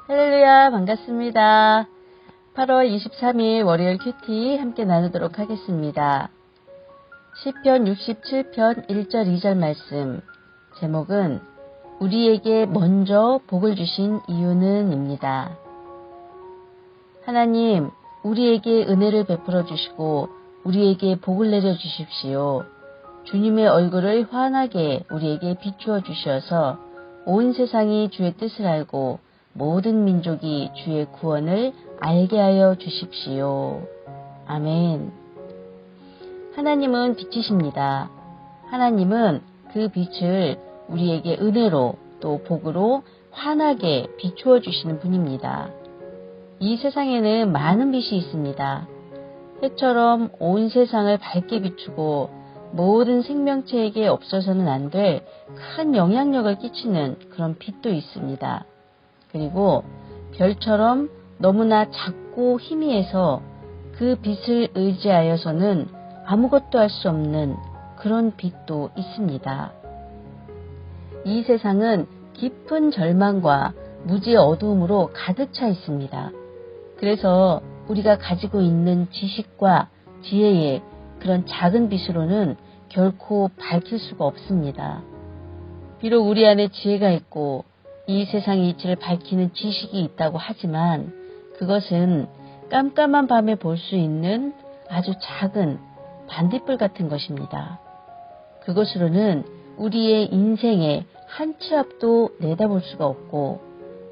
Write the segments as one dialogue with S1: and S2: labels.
S1: 할렐루야, 반갑습니다. 8월 23일 월요일 큐티 함께 나누도록 하겠습니다. 시편 67편 1절 2절 말씀, 제목은 우리에게 먼저 복을 주신 이유는 입니다. 하나님, 우리에게 은혜를 베풀어 주시고 우리에게 복을 내려 주십시오. 주님의 얼굴을 환하게 우리에게 비추어 주셔서 온 세상이 주의 뜻을 알고 모든 민족이 주의 구원을 알게 하여 주십시오. 아멘. 하나님은 빛이십니다. 하나님은 그 빛을 우리에게 은혜로 또 복으로 환하게 비추어 주시는 분입니다. 이 세상에는 많은 빛이 있습니다. 해처럼 온 세상을 밝게 비추고 모든 생명체에게 없어서는 안 될 큰 영향력을 끼치는 그런 빛도 있습니다. 그리고 별처럼 너무나 작고 희미해서 그 빛을 의지하여서는 아무것도 할 수 없는 그런 빛도 있습니다. 이 세상은 깊은 절망과 무지의 어두움으로 가득 차 있습니다. 그래서 우리가 가지고 있는 지식과 지혜의 그런 작은 빛으로는 결코 밝힐 수가 없습니다. 비록 우리 안에 지혜가 있고 이 세상의 이치를 밝히는 지식이 있다고 하지만 그것은 깜깜한 밤에 볼 수 있는 아주 작은 반딧불 같은 것입니다. 그것으로는 우리의 인생의 한 치 앞도 내다볼 수가 없고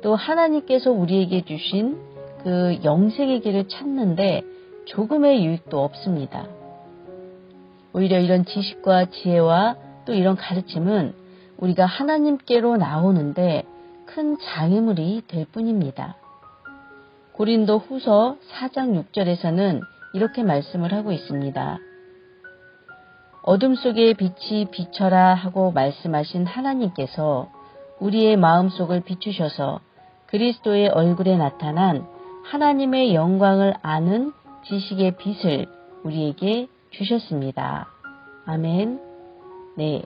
S1: 또 하나님께서 우리에게 주신 그 영생의 길을 찾는데 조금의 유익도 없습니다. 오히려 이런 지식과 지혜와 또 이런 가르침은 우리가 하나님께로 나오는데 큰 장애물이 될 뿐입니다. 고린도 후서 4장 6절에서는 이렇게 말씀을 하고 있습니다. 어둠 속에 빛이 비춰라 하고 말씀하신 하나님께서 우리의 마음속을 비추셔서 그리스도의 얼굴에 나타난 하나님의 영광을 아는 지식의 빛을 우리에게 주셨습니다. 아멘. 네,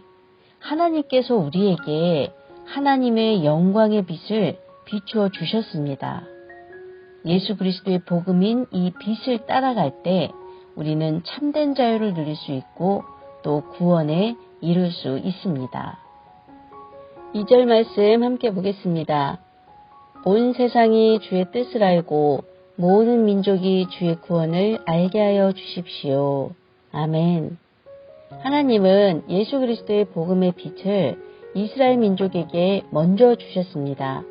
S1: 하나님께서 우리에게 하나님의 영광의 빛을 비추어 주셨습니다. 예수 그리스도의 복음인 이 빛을 따라갈 때 우리는 참된 자유를 누릴 수 있고 또 구원에 이룰 수 있습니다. 2절 말씀 함께 보겠습니다. 온 세상이 주의 뜻을 알고 모든 민족이 주의 구원을 알게 하여 주십시오. 아멘. 하나님은 예수 그리스도의 복음의 빛을 이스라엘 민족에게 먼저 주셨습니다.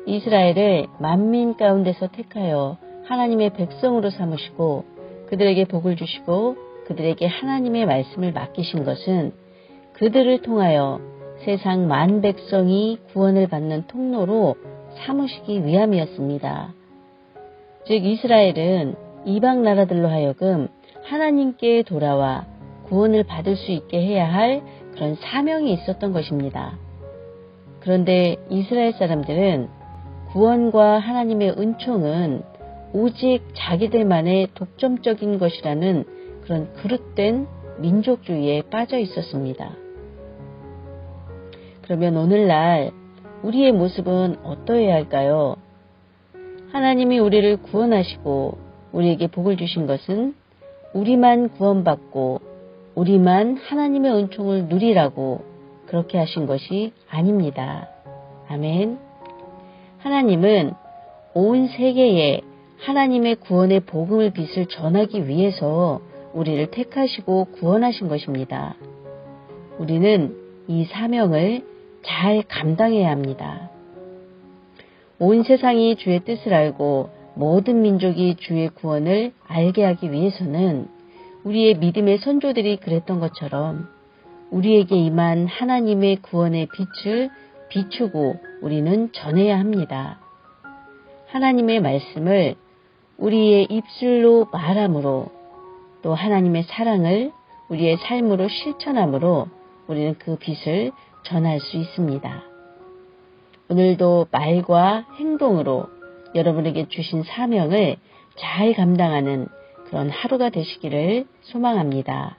S1: 이스라엘을 만민 가운데서 택하여 하나님의 백성으로 삼으시고 그들에게 복을 주시고 그들에게 하나님의 말씀을 맡기신 것은 그들을 통하여 세상 만 백성이 구원을 받는 통로로 삼으시기 위함이었습니다. 즉 이스라엘은 이방 나라들로 하여금 하나님께 돌아와 구원을 받을 수 있게 해야 할 그런 사명이 있었던 것입니다. 그런데 이스라엘 사람들은 구원과 하나님의 은총은 오직 자기들만의 독점적인 것이라는 그런 그릇된 민족주의에 빠져 있었습니다. 그러면 오늘날 우리의 모습은 어떠해야 할까요? 하나님이 우리를 구원하시고 우리에게 복을 주신 것은 우리만 구원받고 우리만 하나님의 은총을 누리라고 그렇게 하신 것이 아닙니다. 아멘. 하나님은 온 세계에 하나님의 구원의 복음의 빛을 전하기 위해서 우리를 택하시고 구원하신 것입니다. 우리는 이 사명을 잘 감당해야 합니다. 온 세상이 주의 뜻을 알고 모든 민족이 주의 구원을 알게 하기 위해서는 우리의 믿음의 선조들이 그랬던 것처럼 우리에게 임한 하나님의 구원의 빛을 비추고 우리는 전해야 합니다. 하나님의 말씀을 우리의 입술로 말함으로 또 하나님의 사랑을 우리의 삶으로 실천함으로 우리는 그 빛을 전할 수 있습니다. 오늘도 말과 행동으로 여러분에게 주신 사명을 잘 감당하는 그런 하루가 되시기를 소망합니다.